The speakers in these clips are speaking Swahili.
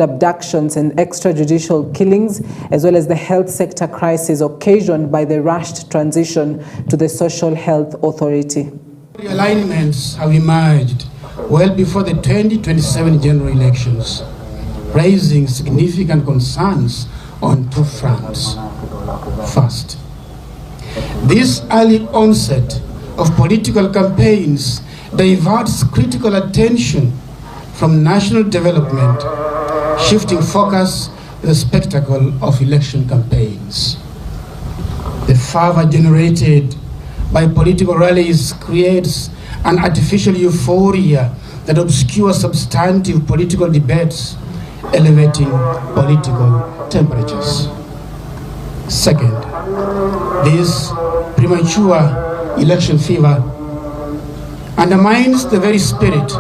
abductions and extrajudicial killings, as well as the health sector crisis occasioned by the rushed transition to the Social Health Authority. Realignments have emerged well before the 2027 general elections, raising significant concerns on two fronts. First, this early onset of political campaigns diverts critical attention from national development, shifting focus to the spectacle of election campaigns. The fervor generated by political rallies creates an artificial euphoria that obscures substantive political debates, elevating political temperatures. Second, this premature election fever undermines the very spirit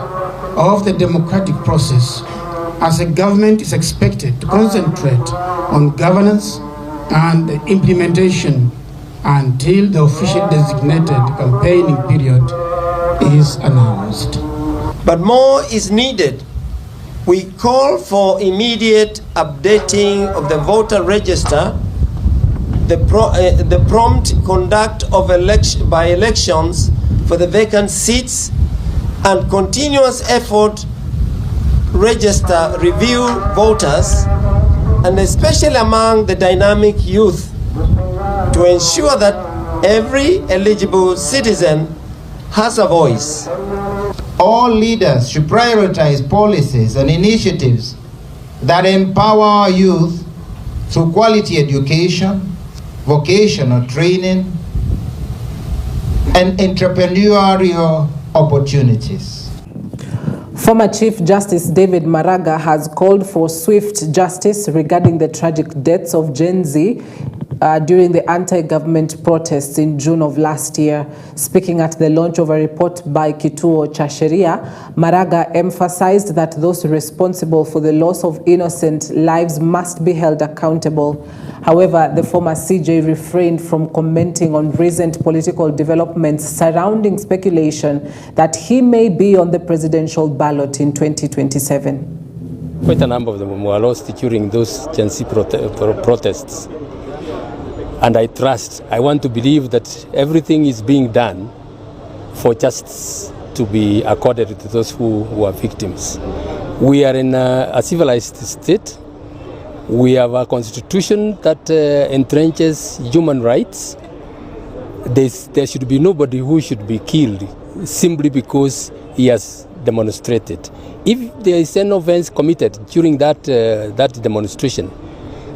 of the democratic process, as a government is expected to concentrate on governance and implementation until the officially designated campaigning period is announced. But more is needed. We call for immediate updating of the voter register, the prompt conduct of by-elections for the vacant seats, and continuous effort register review voters, and especially among the dynamic youth, to ensure that every eligible citizen has a voice. All leaders should prioritize policies and initiatives that empower our youth through quality education, vocational training, and entrepreneurial opportunities. Former Chief Justice David Maraga has called for swift justice regarding the tragic deaths of Gen Z during the anti-government protests in June of last year. Speaking at the launch of a report by Kituo cha Sheria, Maraga emphasized that those responsible for the loss of innocent lives must be held accountable. However, the former CJ refrained from commenting on recent political developments surrounding speculation that he may be on the presidential ballot in 2027. Quite a number of them were lost during those Gen Z protests. And I want to believe that everything is being done for justice to be accorded to those who are victims. We are in a civilized state. We have a constitution that entrenches human rights. There should be nobody who should be killed simply because he has demonstrated. If there is an offense committed during that demonstration,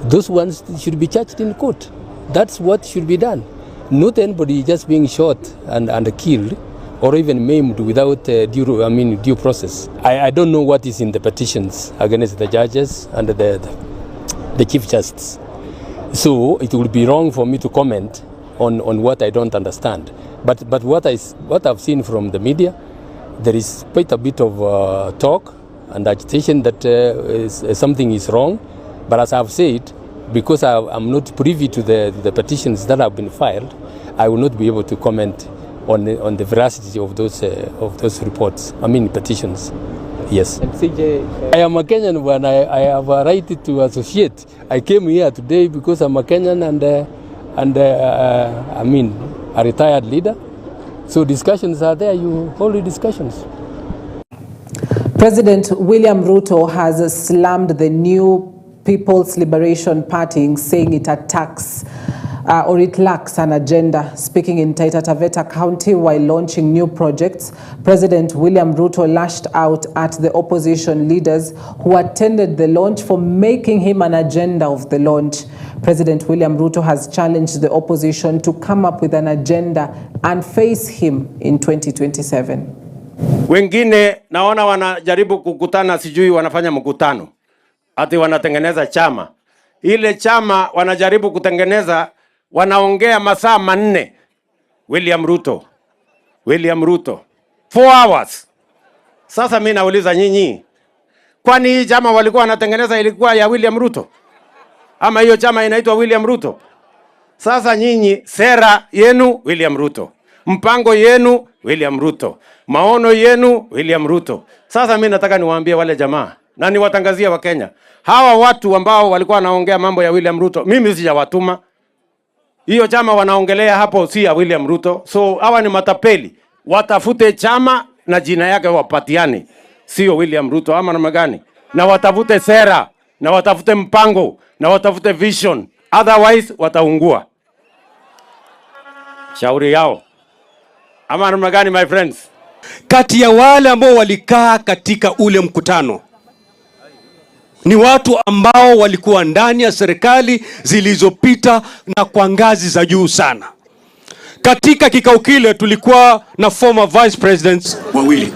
those ones should be charged in court. That's what should be done. Not anybody just being shot and killed or even maimed without due process. I don't know what is in the petitions against the judges and the Chief Justice. So it would be wrong for me to comment on what I don't understand. But what I've seen from the media, there is quite a bit of talk and agitation that something is wrong. But as I've said, because I'm not privy to the petitions that have been filed, I will not be able to comment on the veracity of those reports. petitions. Yes. And CJ, I am a Kenyan when I have a right to associate. I came here today because I'm a Kenyan and a retired leader. So discussions are there. You hold discussions. President William Ruto has slammed the new People's Liberation Party, saying it attacks or it lacks an agenda. Speaking in Taita Taveta County while launching new projects, President William Ruto lashed out at the opposition leaders who attended the launch for making him an agenda of the launch. President William Ruto has challenged the opposition to come up with an agenda and face him in 2027. Wengine naona wanajaribu kukutana, sijui wanafanya mkutano ati wanatengeneza chama. Ile chama wanajaribu kutengeneza, wanaongea masaa 4. William Ruto 4 hours. Sasa mimi nauliza nyinyi, kwani hii chama walikuwa wanatengeneza ilikuwa ya William Ruto? Ama hiyo chama inaitwa William Ruto? Sasa nyinyi sera yenu William Ruto, mpango yenu William Ruto, maono yenu William Ruto. Sasa mimi nataka niwaambie wale jamaa, Na niwatangazia wa Kenya, hawa watu ambao walikuwa wanaongea mambo ya William Ruto, mimi sijawatuma. Hiyo chama wanaongelea hapo si ya William Ruto. So hawa ni matapeli. Watafute chama na jina yake wapatiane. Sio William Ruto ama namna gani? Na watafute sera, na watafute mpango, na watafute vision. Otherwise wataungua. Shauri yao. Ama namna gani my friends? Kati ya wale ambao walikaa katika ule mkutano ni watu ambao walikuwa ndani ya serikali zilizopita na kwa ngazi za juu sana. Katika kikao kile tulikuwa na former vice presidents wawili.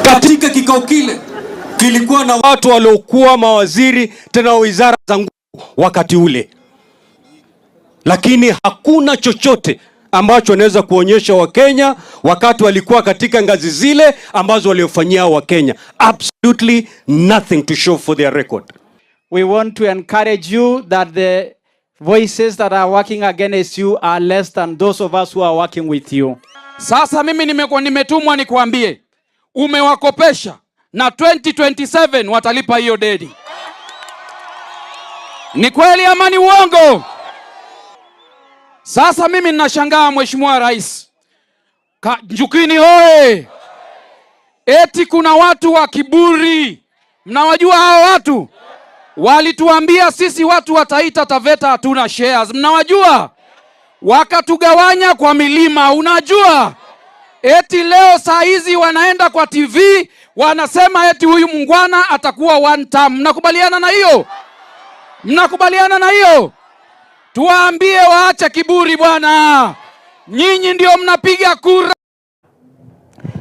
Katika kikao kile kilikuwa na watu waliokuwa mawaziri tena wizara za nguvu wakati ule. Lakini hakuna chochote ambacho anaweza kuonyesha Wakenya wakati walikuwa katika ngazi zile ambazo waliofanyia Wakenya. Absolutely nothing to show for their record. We want to encourage you that the voices that are working against you are less than those of us who are working with you. Sasa mimi nimetumwa nikuambie, umewakopesha na 2027 watalipa hiyo deni. Ni kweli ama ni uongo? Sasa mimi ninashangaa Mheshimiwa Rais. Njukini hoye. Eti kuna watu wa kiburi. Mnawajua hao watu? Walituambia sisi watu wa Taita Taveta hatuna shares. Mnawajua? Wakatugawanya kwa milima. Unajua? Eti leo saa hizi wanaenda kwa TV wanasema eti huyu mungwana atakuwa one term. Mnakubaliana na hiyo? Mnakubaliana na hiyo? Tuwaambie waache kiburi bwana. Nyinyi ndio mnapiga kura.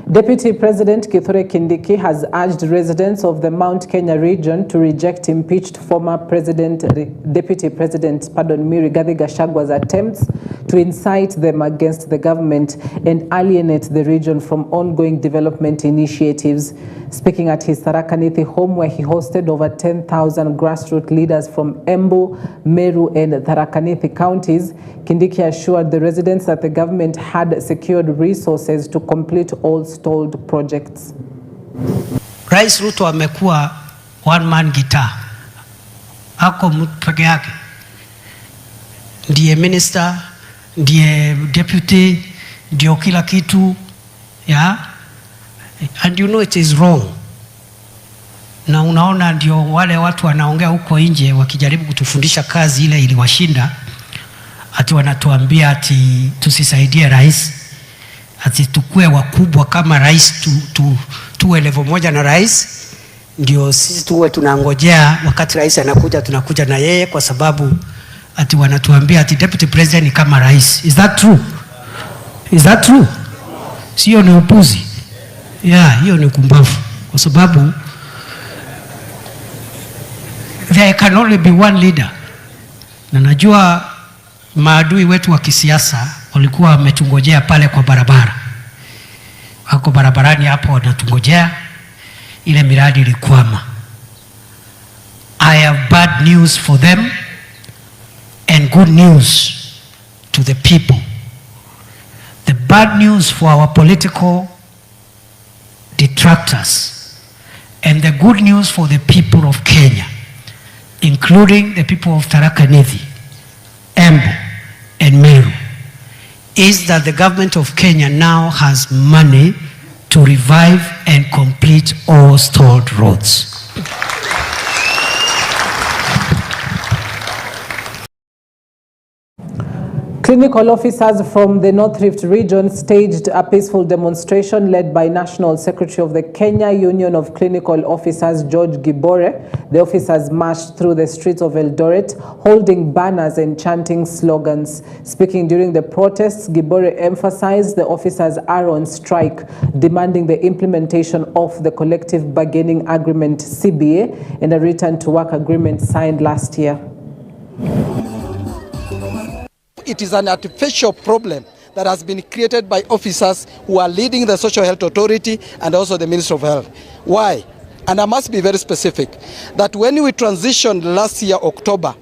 Deputy President Kithure Kindiki has urged residents of the Mount Kenya region to reject impeached former Deputy President Rigathi Gachagwa's attempts to incite them against the government and alienate the region from ongoing development initiatives. Speaking at his Tharaka Nithi home where he hosted over 10,000 grassroots leaders from Embu, Meru and Tharaka Nithi counties, Kindiki assured the residents that the government had secured resources to complete all stalled projects. Rais Ruto amekuwa one man guitar. Hako mtu peke yake. Ndiye minister, ndiye deputy, ndio kila kitu, yeah? And you know it is wrong. Na unaona ndio wale watu wanaongea huko nje wakijaribu kutufundisha kazi ile iliwashinda, ati wanatuambia ati tusisaidie rais, ati tukue wakubwa kama rais, tuwe level moja na rais, ndio sisi tuwe tunangojea wakati rais anakuja tunakuja na yeye, kwa sababu ati wanatuambia ati deputy president ni kama rais. Is that true? Is that true? Sio ni upuzi. Yeah, hiyo ni kumbavu, kwa sababu there can only be one leader. Na najua maadui wetu wa kisiasa walikuwa wametungojea pale kwa barabara. Wako barabarani hapo wanatungojea, ile miradi ilikwama. I have bad news for them and good news to the people. The bad news for our political detractors and the good news for the people of Kenya, including the people of Tharaka Nithi, Embu and Meru, is that the government of Kenya now has money to revive and complete all stalled roads. Clinical officers from the North Rift region staged a peaceful demonstration led by National Secretary of the Kenya Union of Clinical Officers, George Gibore. The officers marched through the streets of Eldoret, holding banners and chanting slogans. Speaking during the protests, Gibore emphasized the officers are on strike, demanding the implementation of the collective bargaining agreement, CBA, and a return to work agreement signed last year. It is an artificial problem that has been created by officers who are leading the Social Health Authority and also the Ministry of Health. Why? And I must be very specific, that when we transitioned last year, October,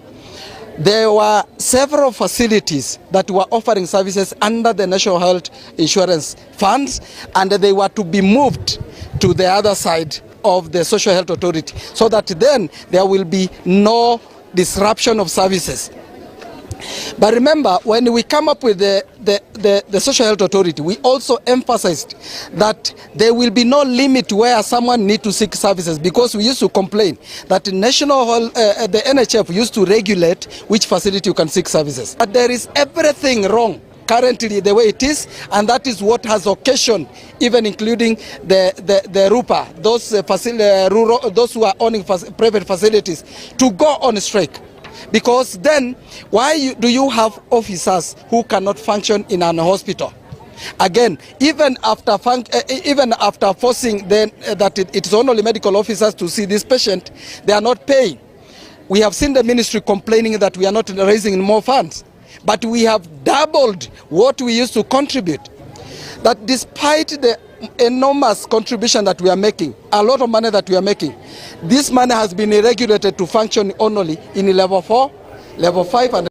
there were several facilities that were offering services under the National Health Insurance Funds, and they were to be moved to the other side of the Social Health Authority, so that then there will be no disruption of services. But remember, when we come up with the Social Health Authority, we also emphasized that there will be no limit where someone needs to seek services, because we used to complain that the the NHF used to regulate which facility you can seek services. But there is everything wrong currently the way it is, and that is what has occasioned, even including the RUPA, those who are owning private facilities, to go on strike. Because then, why do you have officers who cannot function in an hospital? Again, even after forcing that it's only medical officers to see this patient, they are not paying. We have seen the ministry complaining that we are not raising more funds, but we have doubled what we used to contribute. That despite the enormous contribution that we are making, a lot of money that we are making, this money has been regulated to function only in level 4, level 5 and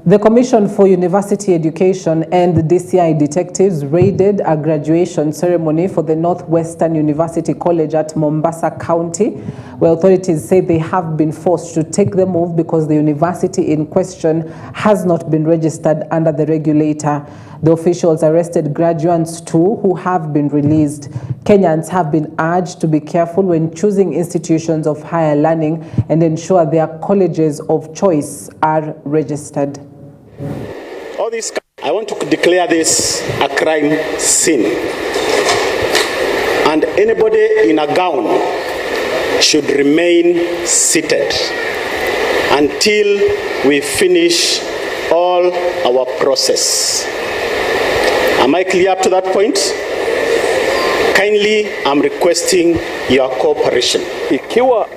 The Commission for University Education and the DCI detectives raided a graduation ceremony for the Northwestern University College at Mombasa County, where authorities say they have been forced to take the move because the university in question has not been registered under the regulator. The officials arrested graduates too, who have been released. Kenyans have been urged to be careful when choosing institutions of higher learning and ensure their colleges of choice are registered. I want to declare this a crime scene, and anybody in a gown should remain seated until we finish all our process. Am I clear up to that point? Kindly, I'm requesting your cooperation. Ikiwa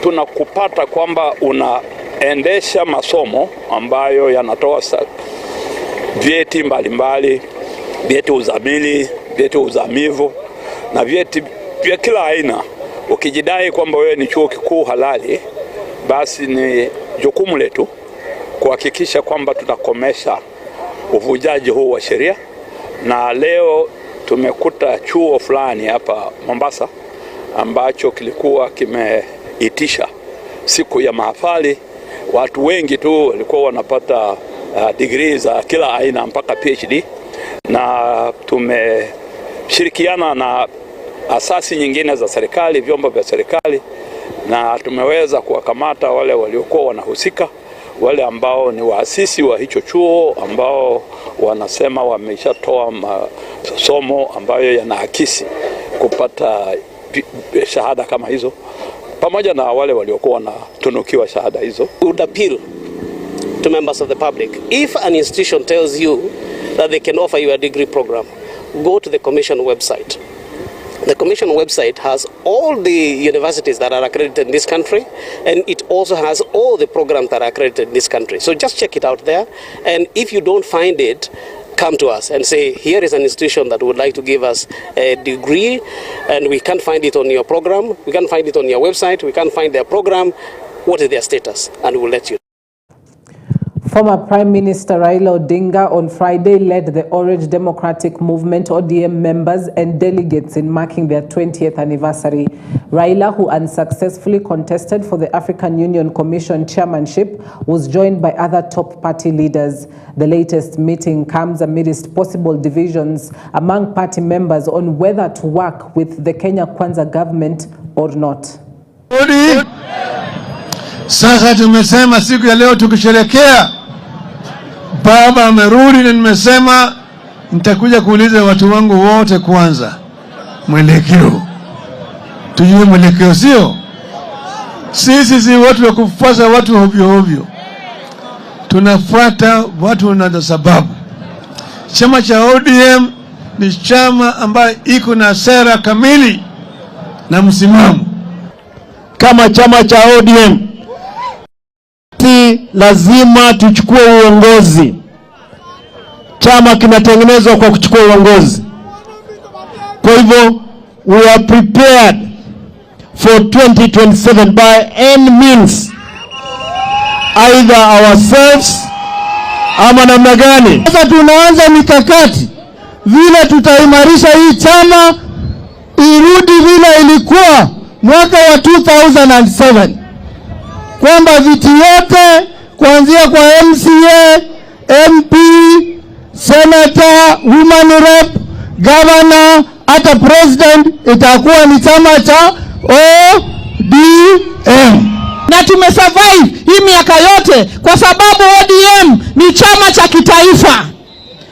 tunakupata kwamba unaendesha masomo ambayo yanatoa vyeti mbalimbali, vyeti uzamili, vyeti uzamivu na vyeti vya kila aina, ukijidai kwamba wewe ni chuo kikuu halali, basi ni jukumu letu kuhakikisha kwamba tunakomesha uvujaji huu wa sheria. Na leo tumekuta chuo fulani hapa Mombasa ambacho kilikuwa kimeitisha siku ya mahafali. Watu wengi tu walikuwa wanapata degree za kila aina mpaka PhD, na tumeshirikiana na asasi nyingine za serikali, vyombo vya serikali, na tumeweza kuwakamata wale waliokuwa wanahusika, wale ambao ni waasisi wa hicho chuo, ambao wanasema wameshatoa masomo ambayo yanaakisi kupata shahada kama hizo, pamoja na wale waliokuwa wanatunukiwa shahada hizo. Would appeal to members of the public, if an institution tells you that they can offer you a degree program, go to the Commission website. The Commission website has all the universities that are accredited in this country, and it also has all the programs that are accredited in this country. So just check it out there, and if you don't find it, come to us and say, here is an institution that would like to give us a degree, and we can't find it on your program, we can't find it on your website, we can't find their program, what is their status, and we'll let you. Former Prime Minister Raila Odinga on Friday led the Orange Democratic Movement ODM members and delegates in marking their 20th anniversary. Raila, who unsuccessfully contested for the African Union Commission chairmanship, was joined by other top party leaders. The latest meeting comes amidst possible divisions among party members on whether to work with the Kenya Kwanza government or not. Sasa tumesema siku ya leo tukisherekea baba amerudi, na nimesema nitakuja kuuliza watu wangu wote kwanza mwelekeo, tujue mwelekeo. Sio sisi si watu wa kufuata watu ovyo ovyo, tunafuata watu na sababu. Chama cha ODM ni chama ambayo iko na sera kamili na msimamo. Kama chama cha ODM lazima tuchukue uongozi. Chama kinatengenezwa kwa kuchukua uongozi. Kwa hivyo we are prepared for 2027 by any means, either ourselves ama namna gani. Sasa tunaanza mikakati vile tutaimarisha hii chama irudi vile ilikuwa mwaka wa 2007, kwamba viti yote kuanzia kwa MCA, MP, Senator, Woman Rep, Governor, hata President itakuwa ni chama cha ODM. Na tumesurvive hii miaka yote kwa sababu ODM ni chama cha kitaifa.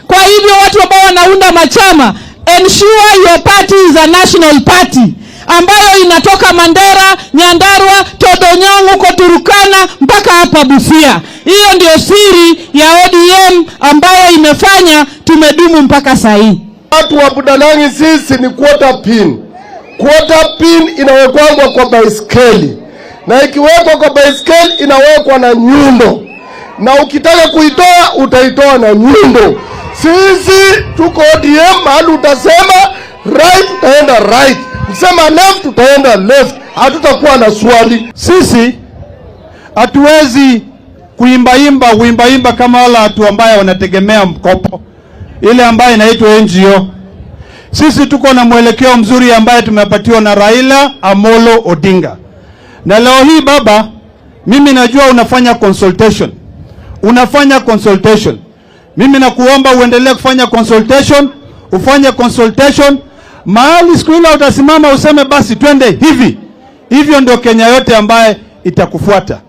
Kwa hivyo watu ambao wanaunda machama, ensure your party is a national party ambayo inatoka Mandera, Nyandarua, Todonyang, huko Turukana mpaka hapa Busia. Hiyo ndio siri ya ODM ambayo imefanya tumedumu mpaka saa hii. Watu wa Budalangi sisi ni quarter pin. Quarter pin inawekwa kwa baiskeli, na ikiwekwa kwa baiskeli inawekwa na nyundo, na ukitaka kuitoa utaitoa na nyundo. Sisi tuko ODM, mahali utasema right utaenda right, usema left utaenda left, hatutakuwa na swali. Sisi hatuwezi kuimba kama wala watu ambao wanategemea mkopo ile ambayo inaitwa NGO. Sisi tuko na mwelekeo mzuri ambaye tumepatiwa na Raila Amolo Odinga. Na leo hii baba, mimi najua unafanya consultation. Mimi nakuomba uendelee kufanya consultation, ufanye consultation. Mahali siku ile utasimama useme basi twende hivi. Hivyo ndio Kenya yote ambaye itakufuata.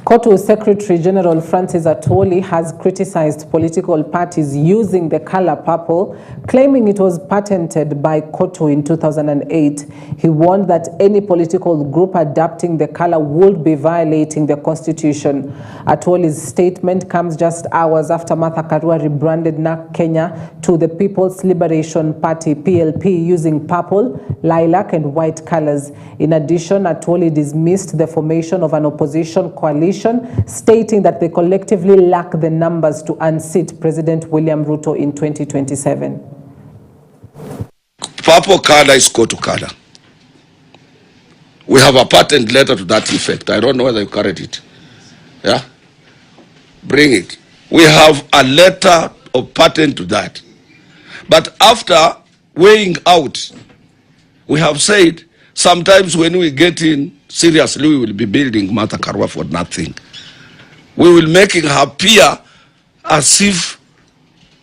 KOTU Secretary General Francis Atwoli has criticized political parties using the color purple, claiming it was patented by KOTU in 2008. He warned that any political group adopting the color would be violating the constitution. Atwoli's statement comes just hours after Martha Karua rebranded NARC Kenya to the People's Liberation Party (PLP) using purple, lilac and white colors. In addition, Atwoli dismissed the formation of an opposition coalition, stating that they collectively lack the numbers to unseat President William Ruto in 2027. Purple color is KOTU color. We have a patent letter to that effect. I don't know whether you carried it. Yeah? Bring it. We have a letter of patent to that. But after weighing out, we have said sometimes when we get in seriously, we will be building Martha Karua for nothing. We will making her appear as if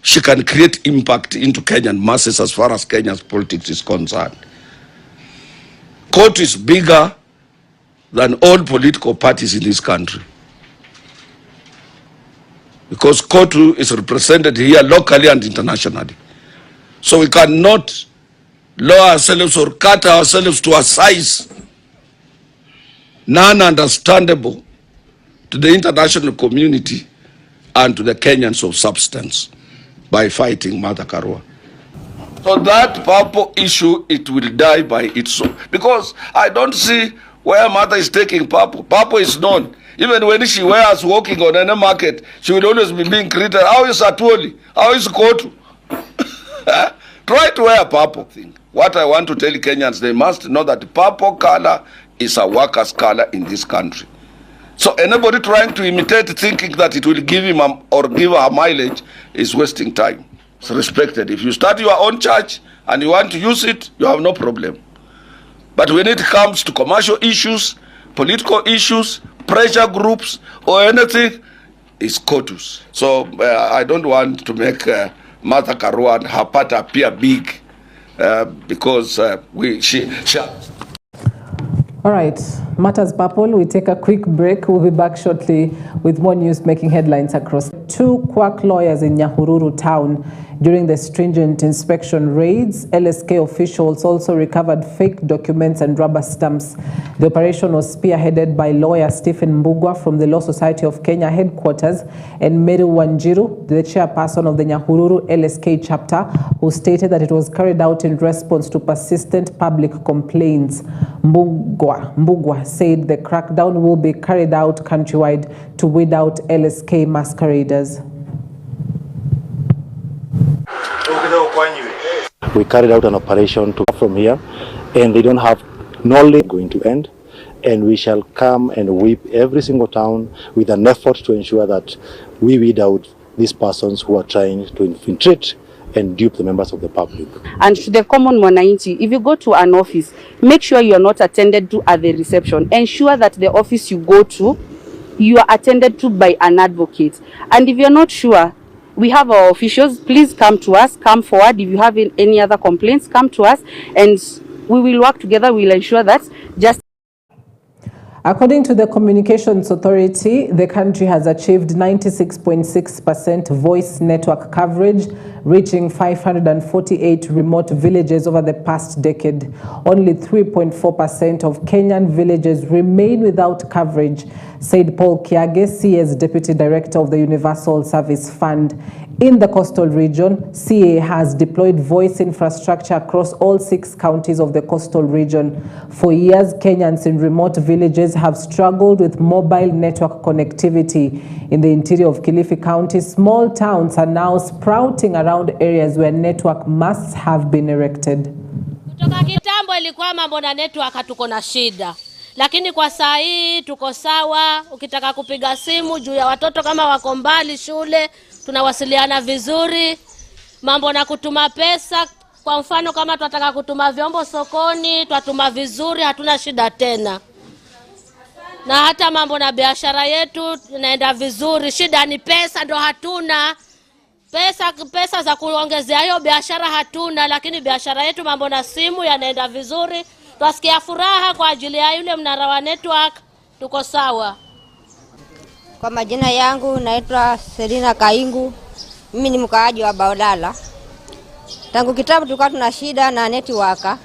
she can create impact into Kenyan masses as far as Kenya's politics is concerned. KOTU is bigger than all political parties in this country, because KOTU is represented here locally and internationally. So we cannot lower ourselves or cut ourselves to a size non-understandable to the international community and to the Kenyans of substance by fighting Martha Karua. So that purple issue, it will die by itself. Because I don't see where Martha is taking purple. Purple is known. Even when she wears walking on any market, she will always be being greeted. How is Atwoli? How is KOTU? Try to wear a purple thing. What I want to tell Kenyans, they must know that the purple color is a worker's color in this country. So anybody trying to imitate, thinking that it will give him or give her mileage, is wasting time. It's respected. If you start your own church and you want to use it, you have no problem. But when it comes to commercial issues, political issues, pressure groups, or anything, it's KOTUs. So I don't want to make Martha Karua and her party appear big because she. All right, matters purple. We take a quick break. We'll be back shortly with more news making headlines across. 2 quack lawyers in Nyahururu town during the stringent inspection raids. LSK officials also recovered fake documents and rubber stamps. The operation was spearheaded by lawyer Stephen Mbugwa from the Law Society of Kenya headquarters and Mary Wanjiru, the chairperson of the Nyahururu LSK chapter, who stated that it was carried out in response to persistent public complaints. Mbugwa said the crackdown will be carried out countrywide to weed out LSK masqueraders. We carried out an operation to from here, and they don't have knowledge going to end, and we shall come and whip every single town with an effort to ensure that we weed out these persons who are trying to infiltrate and dupe the members of the public. And to the common mwananchi, if you go to an office, make sure you are not attended to at the reception. Ensure that the office you go to, you are attended to by an advocate. And if you're not sure, we have our officials. Please come to us, come forward. If you have any other complaints, come to us, and we will work together. We will ensure that justice. According to the Communications Authority, the country has achieved 96.6% voice network coverage, reaching 548 remote villages over the past decade. Only 3.4% of Kenyan villages remain without coverage, said Paul Kiage, CA's Deputy Director of the Universal Service Fund. In the coastal region, CA has deployed voice infrastructure across all 6 counties of the coastal region. For years, Kenyans in remote villages have struggled with mobile network connectivity. In the interior of Kilifi County, small towns are now sprouting around areas where network masts have been erected. Kutoka kitambo ilikuwa mambo na network hatuko na shida. Lakini kwa saa hii tuko sawa. Ukitaka kupiga simu juu ya watoto kama wako mbali shule, tunawasiliana vizuri. Mambo na kutuma pesa, kwa mfano kama tunataka kutuma vyombo sokoni, twatuma vizuri, hatuna shida tena. Na hata mambo na biashara yetu inaenda vizuri. Shida ni pesa, ndo hatuna. Pesa za kuongezea hiyo biashara hatuna, lakini biashara yetu mambo na simu yanaenda vizuri. Twasikia furaha kwa ajili ya yule mnara wa network, tuko sawa. Kwa majina yangu naitwa Selina Kaingu. Mimi ni mkaaji wa Baodala. Tangu kitambo tulikuwa tuna shida na network,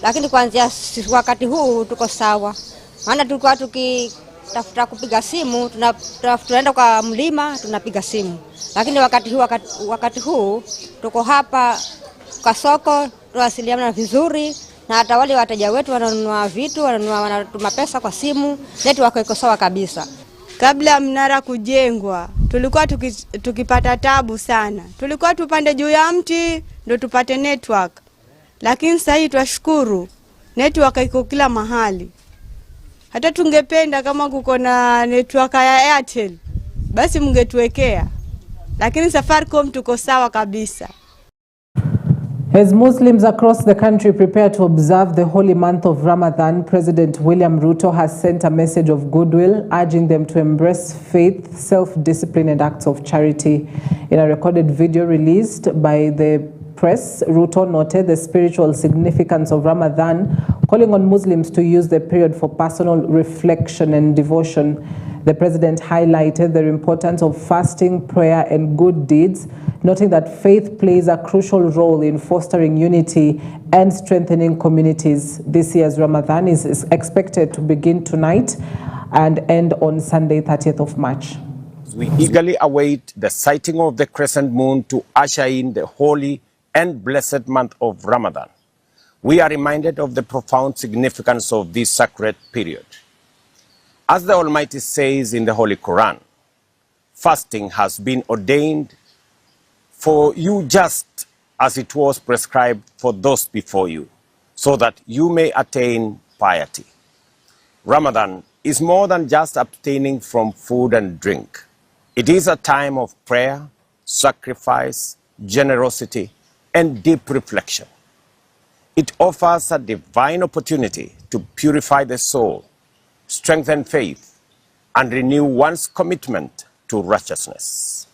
lakini kuanzia wakati huu tuko sawa. Maana tulikuwa tukitafuta kupiga simu, tunaenda kwa mlima tunapiga simu. Lakini wakati huu tuko hapa kwa soko, tunawasiliana vizuri. Na hata wale wateja wetu wananunua vitu, wanatuma pesa kwa simu, network iko sawa kabisa. Kabla mnara kujengwa, tulikuwa tukipata tabu sana. Tulikuwa tupande juu ya mti ndio tupate network. Lakini sasa hivi twashukuru, network iko kila mahali. Hata tungependa kama kuko na network ya Airtel, basi mngetuwekea. Lakini Safaricom tuko sawa kabisa. As Muslims across the country prepare to observe the holy month of Ramadan, President William Ruto has sent a message of goodwill, urging them to embrace faith, self-discipline, and acts of charity. In a recorded video released by the press, Ruto noted the spiritual significance of Ramadan, calling on Muslims to use the period for personal reflection and devotion. The president highlighted the importance of fasting, prayer, and good deeds, noting that faith plays a crucial role in fostering unity and strengthening communities. This year's Ramadan is expected to begin tonight and end on Sunday, 30th of March. We eagerly await the sighting of the crescent moon to usher in the holy and blessed month of Ramadan. We are reminded of the profound significance of this sacred period. As the Almighty says in the Holy Quran, fasting has been ordained for you just as it was prescribed for those before you, so that you may attain piety. Ramadan is more than just abstaining from food and drink. It is a time of prayer, sacrifice, generosity, and deep reflection. It offers a divine opportunity to purify the soul, strengthen faith, and renew one's commitment to righteousness.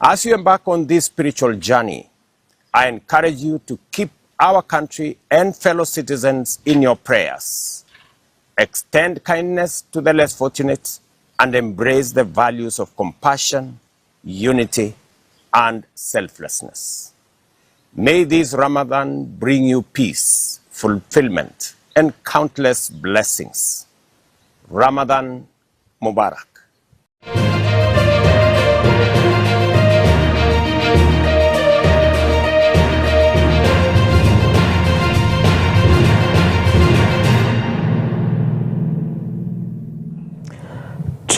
As you embark on this spiritual journey, I encourage you to keep our country and fellow citizens in your prayers. Extend kindness to the less fortunate and embrace the values of compassion, unity, and selflessness. May this Ramadan bring you peace, fulfillment, and countless blessings. Ramadan Mubarak.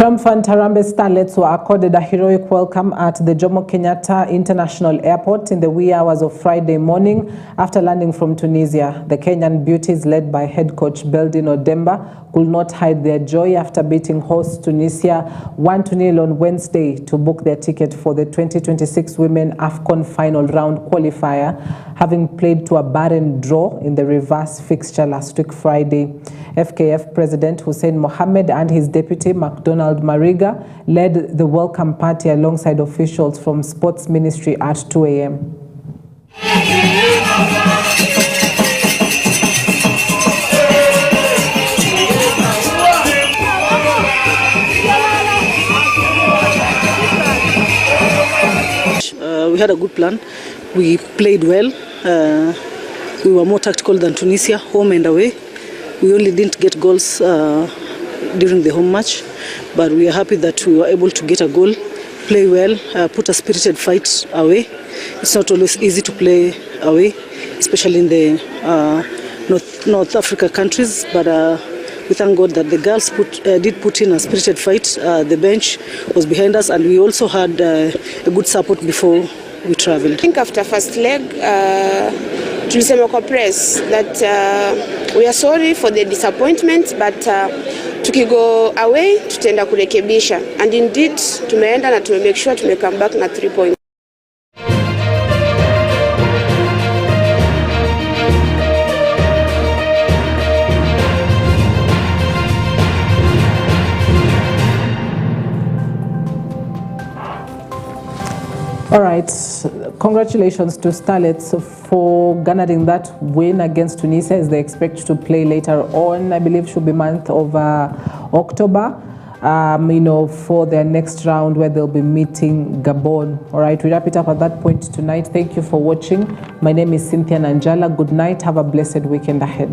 Triumphant Harambee Starlets were accorded a heroic welcome at the Jomo Kenyatta International Airport in the wee hours of Friday morning after landing from Tunisia. The Kenyan beauties, led by head coach Beldin Odemba, could not hide their joy after beating host Tunisia 1-0 on Wednesday to book their ticket for the 2026 Women AFCON final round qualifier, having played to a barren draw in the reverse fixture last week Friday. FKF President Hussein Mohammed and his deputy MacDonald Mariga led the welcome party alongside officials from Sports Ministry at 2 a.m. We had a good plan. We played well. We were more tactical than Tunisia, home and away. We only didn't get goals during the home match, but we are happy that we were able to get a goal, play well, put a spirited fight away. It's not always easy to play away, especially in the North Africa countries, but we thank God that the girls did put in a spirited fight. The bench was behind us, and we also had a good support before we traveled. I think after first leg, tulisema kwa press that we are sorry for the disappointment, but tukigo away tutaenda kurekebisha, and indeed tumeenda na make sure tume come back na 3 points. All right, congratulations to Starlets for garnering that win against Tunisia, as they expect to play later on, I believe should be month of October, for their next round where they'll be meeting Gabon. All right, we wrap it up at that point tonight. Thank you for watching. My name is Cynthia Nanjala. Good night. Have a blessed weekend ahead.